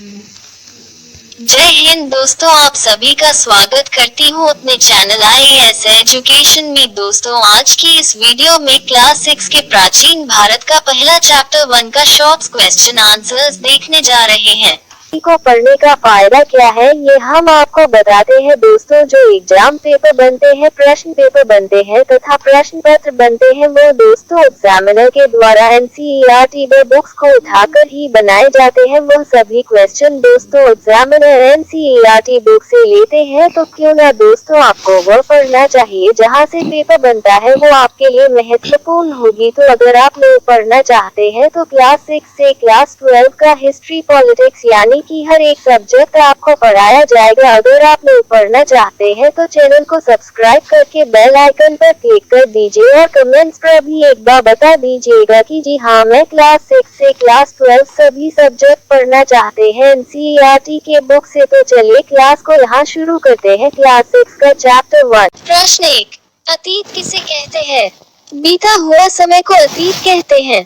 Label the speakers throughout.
Speaker 1: जय हिंद दोस्तों, आप सभी का स्वागत करती हूँ अपने चैनल IAS एजुकेशन में। दोस्तों, आज की इस वीडियो में क्लास 6 के प्राचीन भारत का पहला चैप्टर 1 का शॉर्ट्स क्वेश्चन आंसर्स देखने जा रहे हैं।
Speaker 2: को पढ़ने का फायदा क्या है, ये हम आपको बताते हैं दोस्तों। जो एग्जाम पेपर बनते हैं, प्रश्न पेपर बनते हैं तथा प्रश्न पत्र बनते हैं, वो दोस्तों एग्जामिनर के द्वारा NCERT बुक्स को उठाकर ही बनाए जाते हैं। वो सभी क्वेश्चन दोस्तों एग्जामिनर NCERT बुक से लेते हैं, तो क्यों ना दोस्तों आपको वो पढ़ना चाहिए। जहाँ से पेपर बनता है वो आपके लिए महत्वपूर्ण होगी। तो अगर आप लोग पढ़ना चाहते हैं तो क्लास 6 से क्लास 12 का हिस्ट्री, पॉलिटिक्स यानी कि हर एक सब्जेक्ट आपको पढ़ाया जाएगा। अगर आप लोग पढ़ना चाहते हैं तो चैनल को सब्सक्राइब करके बेल आइकन पर क्लिक कर दीजिए और कमेंट्स पर भी एक बार बता दीजिएगा कि जी हाँ, मैं क्लास 6 से क्लास 12 सभी सब्जेक्ट पढ़ना चाहते हैं NCERT के बुक से। तो चलिए क्लास को यहाँ शुरू करते हैं। क्लास 6 का चैप्टर 1।
Speaker 1: प्रश्न 1, अतीत किसे कहते हैं? बीता हुआ समय को अतीत कहते हैं।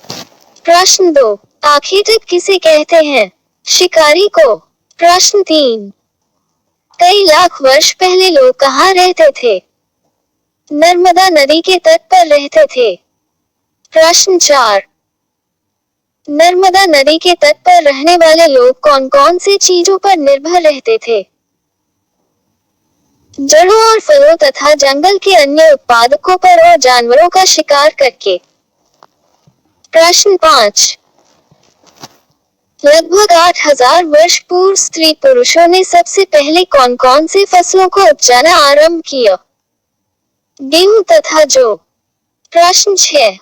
Speaker 1: प्रश्न 2, आखिरतक किसे कहते हैं? शिकारी को। प्रश्न 3, कई लाख वर्ष पहले लोग कहाँ रहते थे? नर्मदा नदी के तट पर रहते थे। प्रश्न 4, नर्मदा नदी के तट पर रहने वाले लोग कौन कौन सी चीजों पर निर्भर रहते थे? जड़ों और फलों तथा जंगल के अन्य उत्पादकों पर और जानवरों का शिकार करके। प्रश्न 5, लगभग 8000 वर्ष पूर्व स्त्री पुरुषों ने सबसे पहले कौन कौन से फसलों को उपजाना आरंभ किया? गेहूं तथा जौ। प्रश्न 6,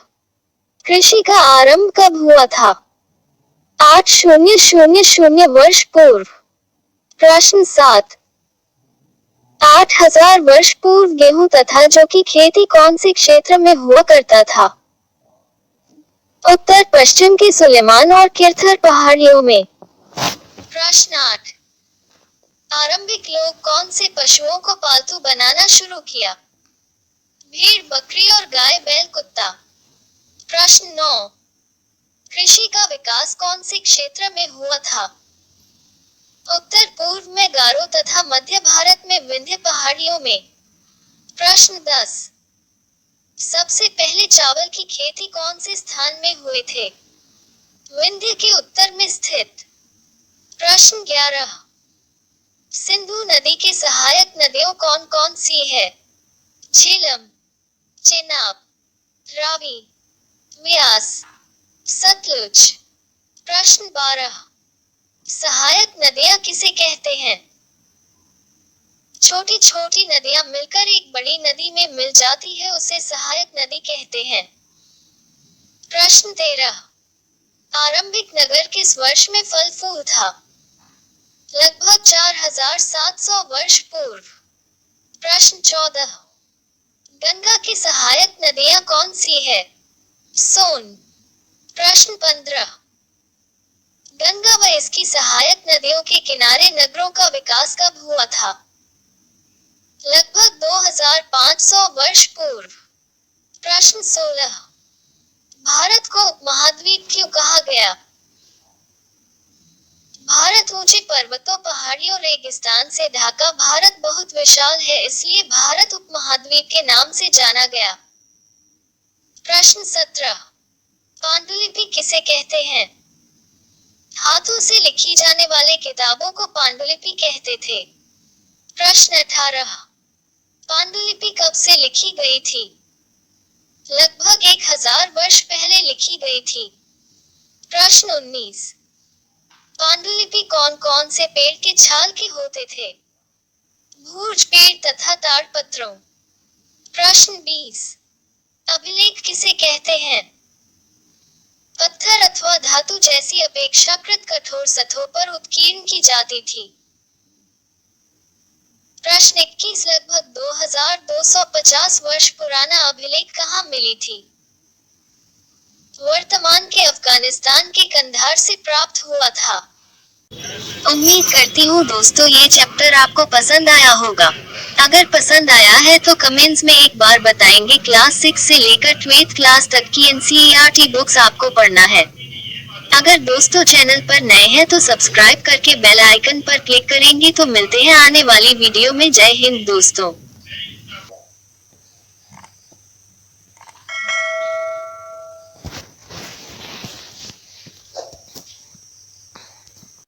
Speaker 1: कृषि का आरंभ कब हुआ था? 8000 वर्ष पूर्व। प्रश्न 7, 8000 वर्ष पूर्व गेहूं तथा जौ की खेती कौन से क्षेत्र में हुआ करता था? उत्तर पश्चिम के सुलेमान और किरथर पहाड़ियों में। प्रश्न 8, आरंभिक लोग कौन से पशुओं को पालतू बनाना शुरू किया? भेड़, बकरी और गाय, बैल, कुत्ता। प्रश्न 9, कृषि का विकास कौन से क्षेत्र में हुआ था? उत्तर पूर्व में गारो तथा मध्य भारत में विंध्य पहाड़ियों में। प्रश्न 10, सबसे पहले चावल की खेती कौन से स्थान में हुए थे? विंध्य के उत्तर में स्थित। प्रश्न 11, सिंधु नदी की सहायक नदियों कौन कौन सी है? झेलम, चेनाब, रावी, व्यास, सतलुज। प्रश्न 12, सहायक नदियां किसे कहते हैं? छोटी छोटी नदियां मिलकर एक बड़ी नदी में मिल जाती है, उसे सहायक नदी कहते हैं। प्रश्न 13, आरंभिक नगर किस वर्ष में फल फूल था? लगभग 4700 वर्ष पूर्व। प्रश्न 14, गंगा की सहायक नदियां कौन सी है? सोन। प्रश्न 15, गंगा व इसकी सहायक नदियों के किनारे नगरों का विकास कब हुआ था? लगभग 2500 वर्ष पूर्व। प्रश्न 16, भारत को उपमहाद्वीप क्यों कहा गया? भारत ऊंचे पर्वतों, पहाड़ियों, रेगिस्तान से ढका भारत बहुत विशाल है, इसलिए भारत उपमहाद्वीप के नाम से जाना गया। प्रश्न 17, पांडुलिपि किसे कहते हैं? हाथों से लिखी जाने वाले किताबों को पांडुलिपि कहते थे। प्रश्न 18, पांडुलिपि कब से लिखी गई थी? लगभग 1000 वर्ष पहले लिखी गई थी। प्रश्न 19, पांडुलिपि कौन कौन से पेड़ के छाल के होते थे? भूर्ज पेड़ तथा ताड़पत्रों। प्रश्न 20, अभिलेख किसे कहते हैं? पत्थर अथवा धातु जैसी अपेक्षाकृत कठोर सतहों पर उत्कीर्ण की जाती थी। प्रश्न 21, लगभग 2250 वर्ष पुराना अभिलेख कहाँ मिली थी? वर्तमान के अफगानिस्तान के कंधार से प्राप्त हुआ था। उम्मीद करती हूँ दोस्तों ये चैप्टर आपको पसंद आया होगा। अगर पसंद आया है तो कमेंट्स में एक बार बताएंगे क्लास 6 से लेकर 12th क्लास तक की NCERT बुक्स आपको पढ़ना है। अगर दोस्तों चैनल पर नए हैं तो सब्सक्राइब करके बेल आइकन पर क्लिक करेंगे तो मिलते हैं आने वाली वीडियो में। जय हिंद दोस्तों।